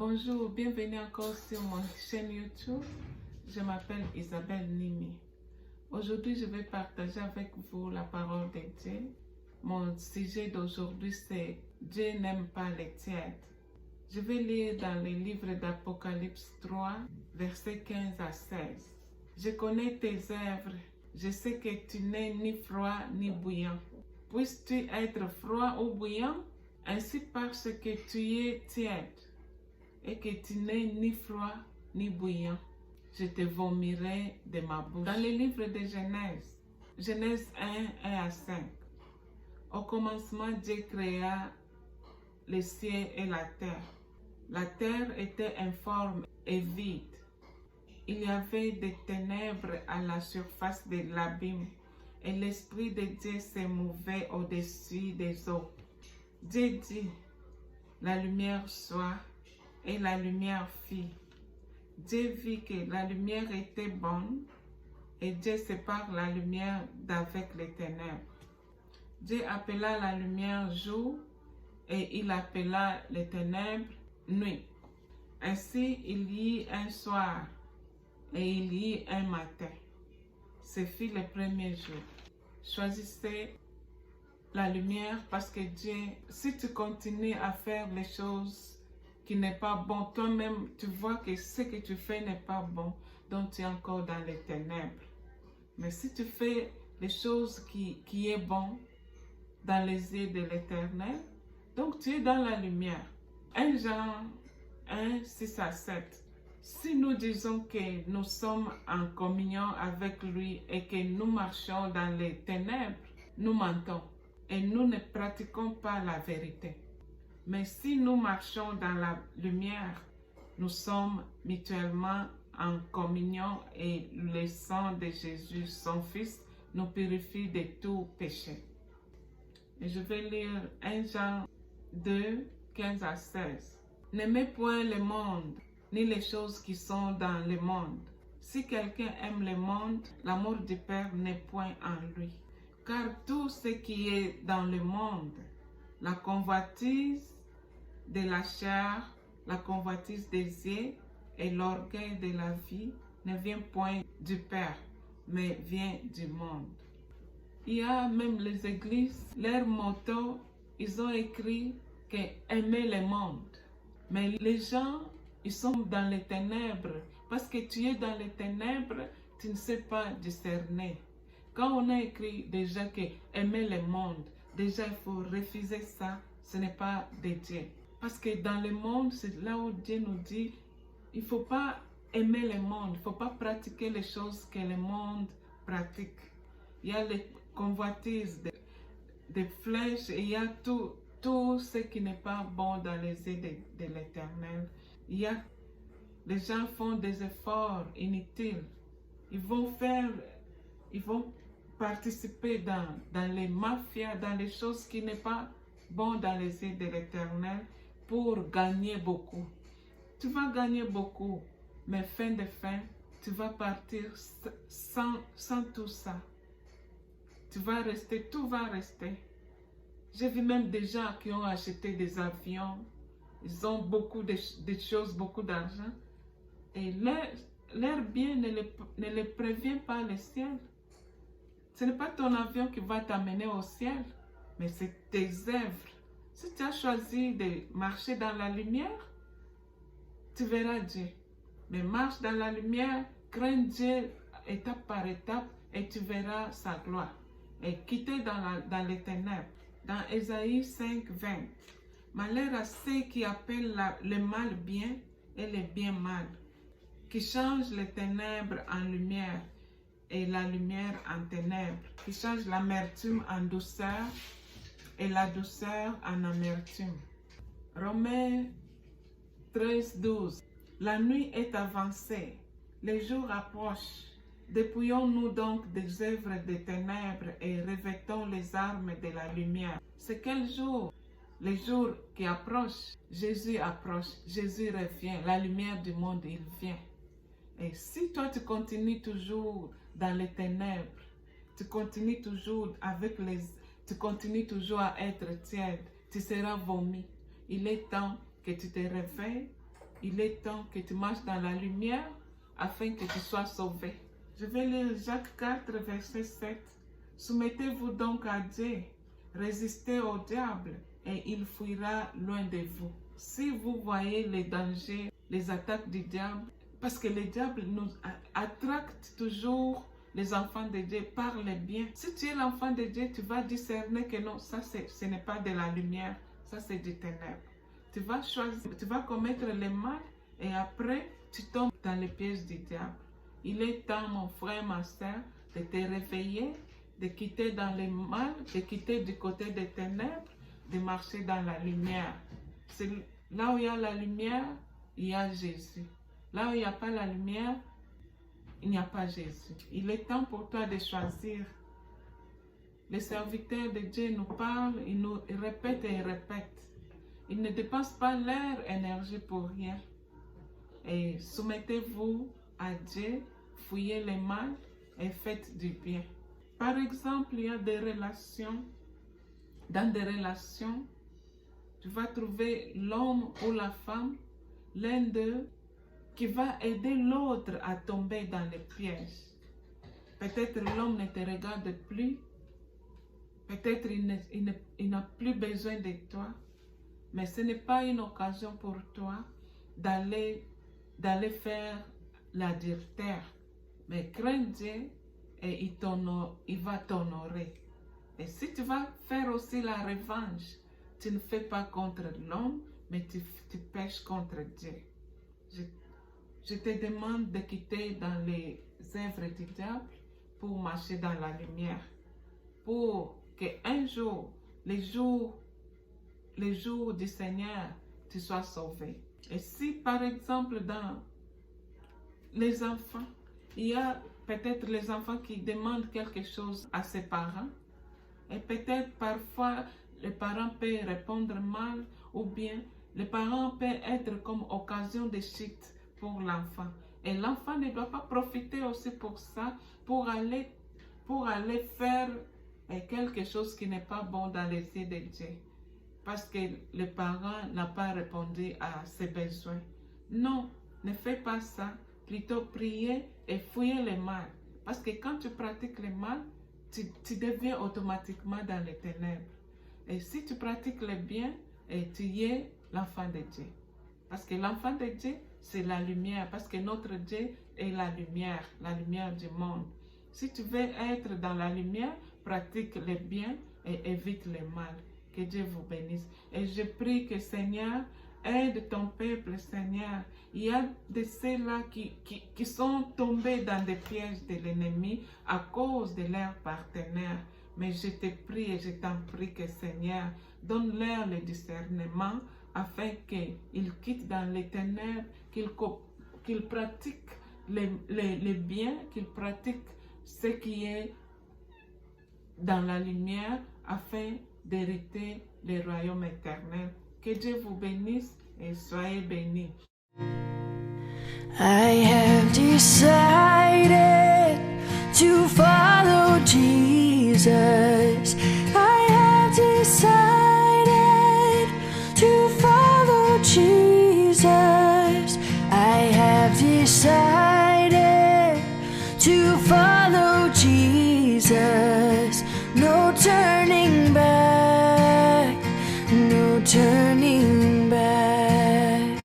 Bonjour, bienvenue encore sur mon chaîne YouTube. Je m'appelle Isabelle Nimi. Aujourd'hui, je vais partager avec vous la parole de Dieu. Mon sujet d'aujourd'hui, c'est Dieu n'aime pas les tièdes. Je vais lire dans le livre d'Apocalypse 3, versets 15 à 16. Je connais tes œuvres. Je sais que tu n'es ni froid ni bouillant. Puisses-tu être froid ou bouillant? Ainsi parce que tu es tiède et que tu n'es ni froid ni bouillant, je te vomirai de ma bouche. Dans le livre de Genèse, Genèse 1, 1 à 5, au commencement, Dieu créa les cieux et la terre. La terre était informe et vide. Il y avait des ténèbres à la surface de l'abîme et l'Esprit de Dieu se mouvait au-dessus des eaux. Dieu dit, la lumière soit, et la lumière fit. Dieu vit que la lumière était bonne, et Dieu sépare la lumière d'avec les ténèbres. Dieu appela la lumière jour, et il appela les ténèbres nuit. Ainsi il y eut un soir, et il y eut un matin. Ce fut le premier jour. Choisissez la lumière parce que Dieu, si tu continues à faire les choses qui n'est pas bon, toi-même tu vois que ce que tu fais n'est pas bon, donc tu es encore dans les ténèbres. Mais si tu fais les choses qui est bon dans les yeux de l'Éternel, donc tu es dans la lumière. 1 Jean 1, 6 à 7. Si nous disons que nous sommes en communion avec lui et que nous marchons dans les ténèbres, nous mentons et nous ne pratiquons pas la vérité. Mais si nous marchons dans la lumière, nous sommes mutuellement en communion et le sang de Jésus, son Fils, nous purifie de tout péché. Et je vais lire 1 Jean 2, 15 à 16. N'aimez point le monde, ni les choses qui sont dans le monde. Si quelqu'un aime le monde, l'amour du Père n'est point en lui. Car tout ce qui est dans le monde, la convoitise de la chair, la convoitise des yeux et l'orgueil de la vie ne vient point du Père, mais vient du monde. Il y a même les églises, leur motto, ils ont écrit que aimer le monde. Mais les gens, ils sont dans les ténèbres. Parce que tu es dans les ténèbres, tu ne sais pas discerner. Quand on a écrit déjà que aimer le monde, déjà il faut refuser ça, ce n'est pas de Dieu. Parce que dans le monde, c'est là où Dieu nous dit, il ne faut pas aimer le monde, il ne faut pas pratiquer les choses que le monde pratique. Il y a les convoitises des flèches et il y a tout ce qui n'est pas bon dans les yeux de l'Éternel. Les gens font des efforts inutiles. Ils vont participer dans les mafias, dans les choses qui n'est pas bon dans les yeux de l'Éternel pour gagner beaucoup. Tu vas gagner beaucoup, mais fin de fin, tu vas partir sans tout ça. Tu vas rester, tout va rester. J'ai vu même des gens qui ont acheté des avions, ils ont beaucoup de choses, beaucoup d'argent, et leur bien ne les prévient pas le ciel. Ce n'est pas ton avion qui va t'amener au ciel, mais c'est tes œuvres. Si tu as choisi de marcher dans la lumière, tu verras Dieu. Mais marche dans la lumière, crains Dieu étape par étape et tu verras sa gloire. Et quitter dans les ténèbres. Dans Ésaïe 5, 20. Malheur à ceux qui appellent le mal bien et le bien mal, qui changent les ténèbres en lumière et la lumière en ténèbres, qui changent l'amertume en douceur et la douceur en amertume. Romains 13, 12. La nuit est avancée, les jours approchent. Dépouillons-nous donc des œuvres des ténèbres et revêtons les armes de la lumière. C'est quel jour? Les jours qui approchent. Jésus approche, Jésus revient, la lumière du monde, il vient. Et si toi tu continues toujours dans les ténèbres, tu continues toujours tu continues toujours à être tiède, tu seras vomi. Il est temps que tu te réveilles il est temps que tu marches dans la lumière afin que tu sois sauvé. Je vais lire Jacques 4, verset 7. Soumettez-vous donc à Dieu, résistez au diable et il fuira loin de vous. Si vous voyez les dangers, les attaques du diable, parce que le diable nous attracte toujours les enfants de Dieu par le bien. Si tu es l'enfant de Dieu, tu vas discerner que non, ça ce n'est pas de la lumière, ça c'est du ténèbre. Tu vas choisir, tu vas commettre le mal et après tu tombes dans les pièges du diable. Il est temps, mon frère, ma soeur, de te réveiller, de quitter dans le mal, de quitter du côté des ténèbres, de marcher dans la lumière. C'est là où il y a la lumière, il y a Jésus. Là où il n'y a pas la lumière, il n'y a pas Jésus. Il est temps pour toi de choisir. Les serviteurs de Dieu nous parlent, ils nous répètent et répètent. Ils ne dépensent pas leur énergie pour rien. Et soumettez-vous à Dieu, fouillez le mal et faites du bien. Par exemple, il y a des relations. Dans des relations, tu vas trouver l'homme ou la femme, l'un d'eux, qui va aider l'autre à tomber dans les pièges. Peut-être l'homme ne te regarde plus, peut-être il n'a plus besoin de toi, mais ce n'est pas une occasion pour toi d'aller faire l'adultère. Mais crains Dieu et il va t'honorer. Et si tu vas faire aussi la revanche, tu ne fais pas contre l'homme, mais tu pêches contre Dieu. Je te demande de quitter dans les œuvres du diable pour marcher dans la lumière. Pour qu'un jour, les jours du Seigneur, tu sois sauvé. Et si par exemple dans les enfants, il y a peut-être les enfants qui demandent quelque chose à ses parents, et peut-être parfois les parents peuvent répondre mal, ou bien les parents peuvent être comme occasion de chute pour l'enfant. Et l'enfant ne doit pas profiter aussi pour ça, pour aller faire quelque chose qui n'est pas bon dans les yeux de Dieu. Parce que le parent n'a pas répondu à ses besoins. Non, ne fais pas ça. Plutôt prier et fouiller le mal. Parce que quand tu pratiques le mal, tu deviens automatiquement dans les ténèbres. Et si tu pratiques le bien, tu es l'enfant de Dieu. Parce que l'enfant de Dieu, c'est la lumière. Parce que notre Dieu est la lumière du monde. Si tu veux être dans la lumière, pratique le bien et évite le mal. Que Dieu vous bénisse. Et je prie que Seigneur, aide ton peuple, Seigneur. Il y a de ceux-là qui sont tombés dans des pièges de l'ennemi à cause de leurs partenaires. Mais je te prie et je t'en prie que Seigneur, donne-leur le discernement afin qu'ils quittent dans les ténèbres, qu'ils pratiquent les biens, qu'ils pratiquent ce qui est dans la lumière afin d'hériter le royaume éternel. Que Dieu vous bénisse et soyez bénis. I have decided to follow Jesus.